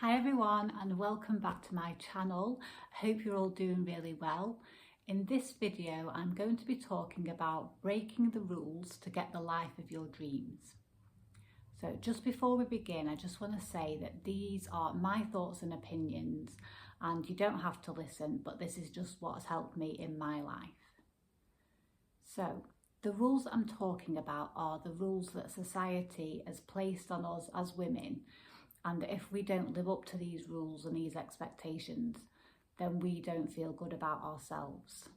Hi everyone and welcome back to my channel. I hope you're all doing really well. In this video I'm going to be talking about breaking the rules to get the life of your dreams. So just before we begin, I just want to say that these are my thoughts and opinions and you don't have to listen, but this is just what has helped me in my life. So the rules I'm talking about are the rules that society has placed on us as women. And if we don't live up to these rules and these expectations, then we don't feel good about ourselves.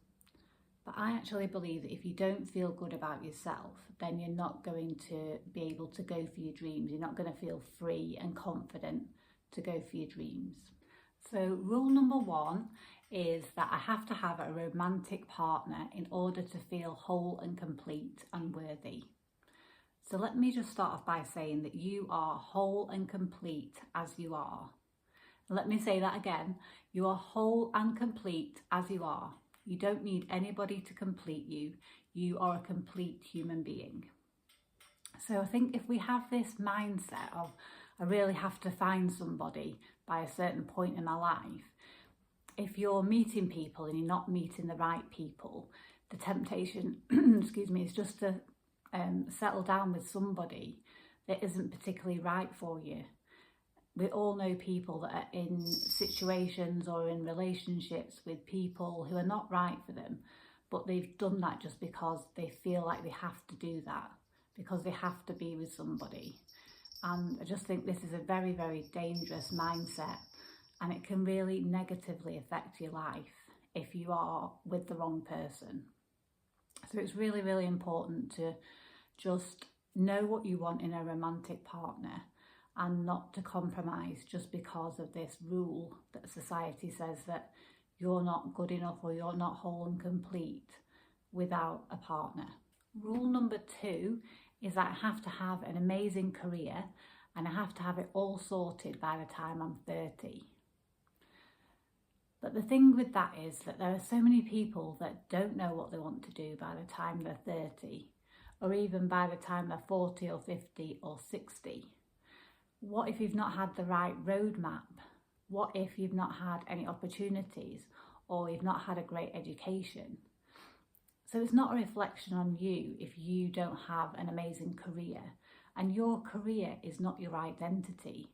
But I actually believe that if you don't feel good about yourself, then you're not going to be able to go for your dreams. You're not going to feel free and confident to go for your dreams. So rule number one is that I have to have a romantic partner in order to feel whole and complete and worthy. So let me just start off by saying that you are whole and complete as you are. Let me say that again. You are whole and complete as you are. You don't need anybody to complete you. You are a complete human being. So I think if we have this mindset of, I really have to find somebody by a certain point in my life, if you're meeting people and you're not meeting the right people, the temptation, is just to settle down with somebody that isn't particularly right for you. We all know people that are in situations or in relationships with people who are not right for them, but they've done that just because they feel like they have to do that, because they have to be with somebody. And I just think this is a very, very dangerous mindset, and it can really negatively affect your life if you are with the wrong person. So it's really, really important to just know what you want in a romantic partner and not to compromise just because of this rule that society says that you're not good enough or you're not whole and complete without a partner. Rule number two is that I have to have an amazing career and I have to have it all sorted by the time I'm 30. But the thing with that is that there are so many people that don't know what they want to do by the time they're 30, or even by the time they're 40 or 50 or 60. What if you've not had the right roadmap? What if you've not had any opportunities or you've not had a great education? So it's not a reflection on you if you don't have an amazing career, and your career is not your identity.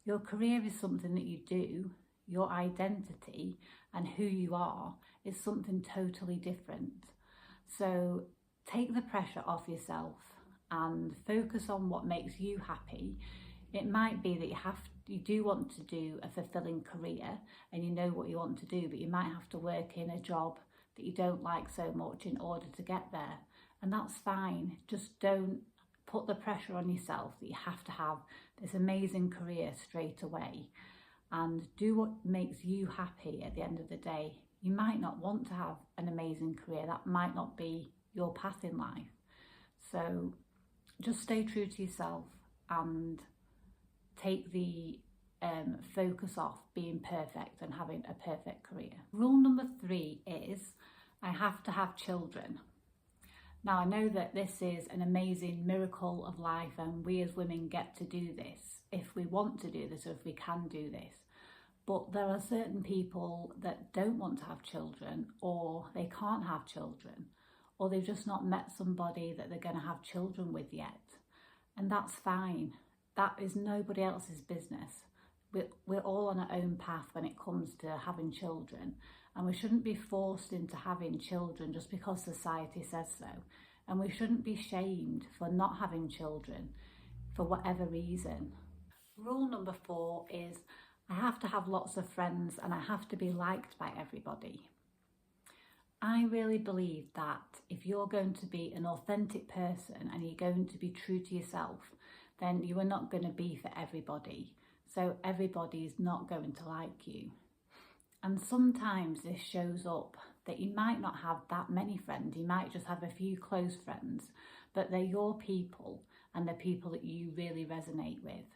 Your career is something that you do. Your identity and who you are is something totally different. So take the pressure off yourself and focus on what makes you happy. It might be that you do want to do a fulfilling career and you know what you want to do, but you might have to work in a job that you don't like so much in order to get there. And that's fine. Just don't put the pressure on yourself that you have to have this amazing career straight away. And do what makes you happy at the end of the day. You might not want to have an amazing career. That might not be your path in life. So just stay true to yourself and take the focus off being perfect and having a perfect career. Rule number three is I have to have children. Now I know that this is an amazing miracle of life and we as women get to do this if we want to do this or if we can do this. But there are certain people that don't want to have children, or they can't have children, or they've just not met somebody that they're going to have children with yet. And that's fine. That is nobody else's business. We're all on our own path when it comes to having children, and we shouldn't be forced into having children just because society says so. And we shouldn't be shamed for not having children for whatever reason. Rule number four is I have to have lots of friends and I have to be liked by everybody. I really believe that if you're going to be an authentic person and you're going to be true to yourself, then you are not going to be for everybody. So everybody is not going to like you. And sometimes this shows up that you might not have that many friends. You might just have a few close friends, but they're your people and they're people that you really resonate with.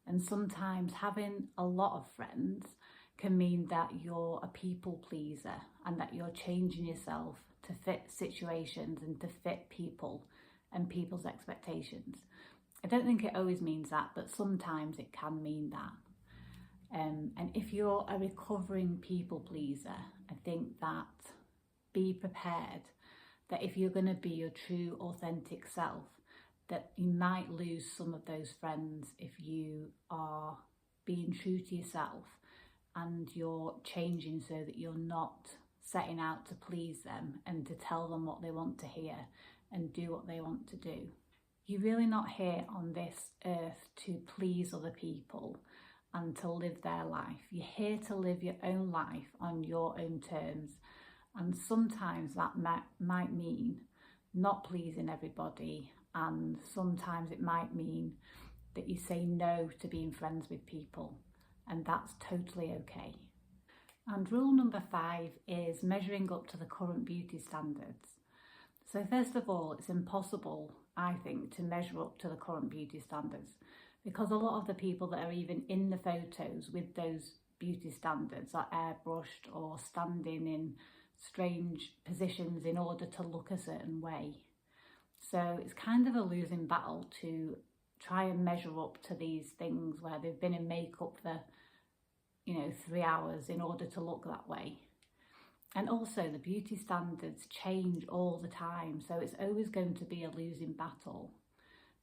And sometimes having a lot of friends can mean that you're a people pleaser and that you're changing yourself to fit situations and to fit people and people's expectations. I don't think it always means that, but sometimes it can mean that. And if you're a recovering people pleaser, I think that be prepared that if you're going to be your true authentic self, that you might lose some of those friends if you are being true to yourself and you're changing so that you're not setting out to please them and to tell them what they want to hear and do what they want to do. You're really not here on this earth to please other people and to live their life. You're here to live your own life on your own terms. And sometimes that might mean not pleasing everybody, and sometimes it might mean that you say no to being friends with people, and that's totally okay. And rule number 5 is measuring up to the current beauty standards. So first of all, it's impossible, I think, to measure up to the current beauty standards, because a lot of the people that are even in the photos with those beauty standards are airbrushed or standing in strange positions in order to look a certain way. So it's kind of a losing battle to try and measure up to these things where they've been in makeup for 3 hours in order to look that way. And also the beauty standards change all the time, so it's always going to be a losing battle.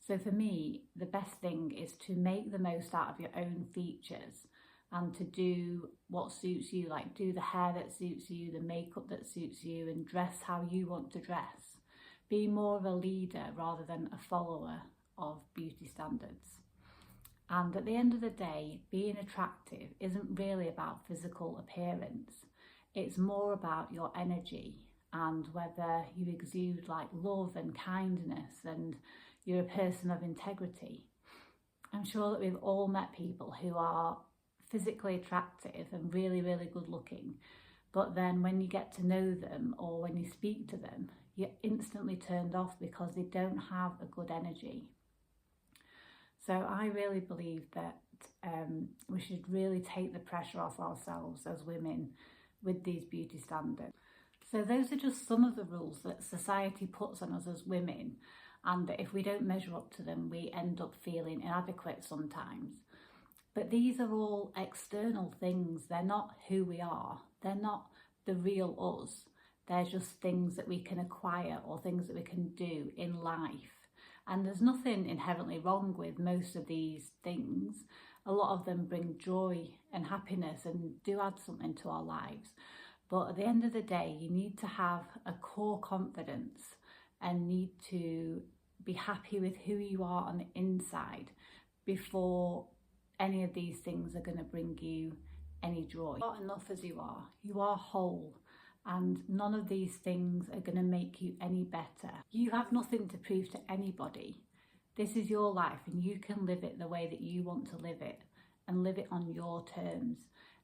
So for me, the best thing is to make the most out of your own features and to do what suits you, like do the hair that suits you, the makeup that suits you, and dress how you want to dress. Be more of a leader rather than a follower of beauty standards. And at the end of the day, being attractive isn't really about physical appearance. It's more about your energy and whether you exude like love and kindness and you're a person of integrity. I'm sure that we've all met people who are physically attractive and really, really good looking, but then when you get to know them or when you speak to them, you're instantly turned off because they don't have a good energy. So I really believe that we should really take the pressure off ourselves as women with these beauty standards. So those are just some of the rules that society puts on us as women, and that if we don't measure up to them, we end up feeling inadequate sometimes. But these are all external things. They're not who we are. They're not the real us. They're just things that we can acquire or things that we can do in life. And there's nothing inherently wrong with most of these things. A lot of them bring joy and happiness and do add something to our lives. But at the end of the day, you need to have a core confidence and need to be happy with who you are on the inside before any of these things are going to bring you any joy. You're not enough as you are. You are whole. And none of these things are going to make you any better. You have nothing to prove to anybody. This is your life and you can live it the way that you want to live it and live it on your terms.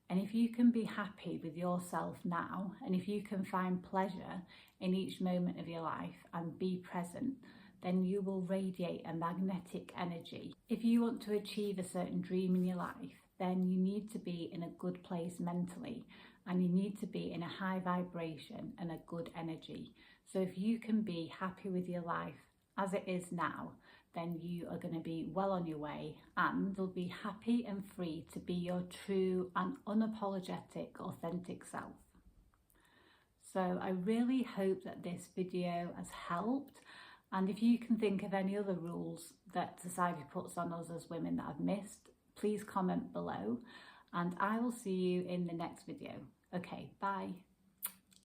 And if you can be happy with yourself now, and if you can find pleasure in each moment of your life and be present, then you will radiate a magnetic energy. If you want to achieve a certain dream in your life, then you need to be in a good place mentally, and you need to be in a high vibration and a good energy. So if you can be happy with your life as it is now, then you are going to be well on your way and you'll be happy and free to be your true and unapologetic, authentic self. So I really hope that this video has helped. And if you can think of any other rules that society puts on us as women that I've missed, please comment below and I will see you in the next video. Okay, bye.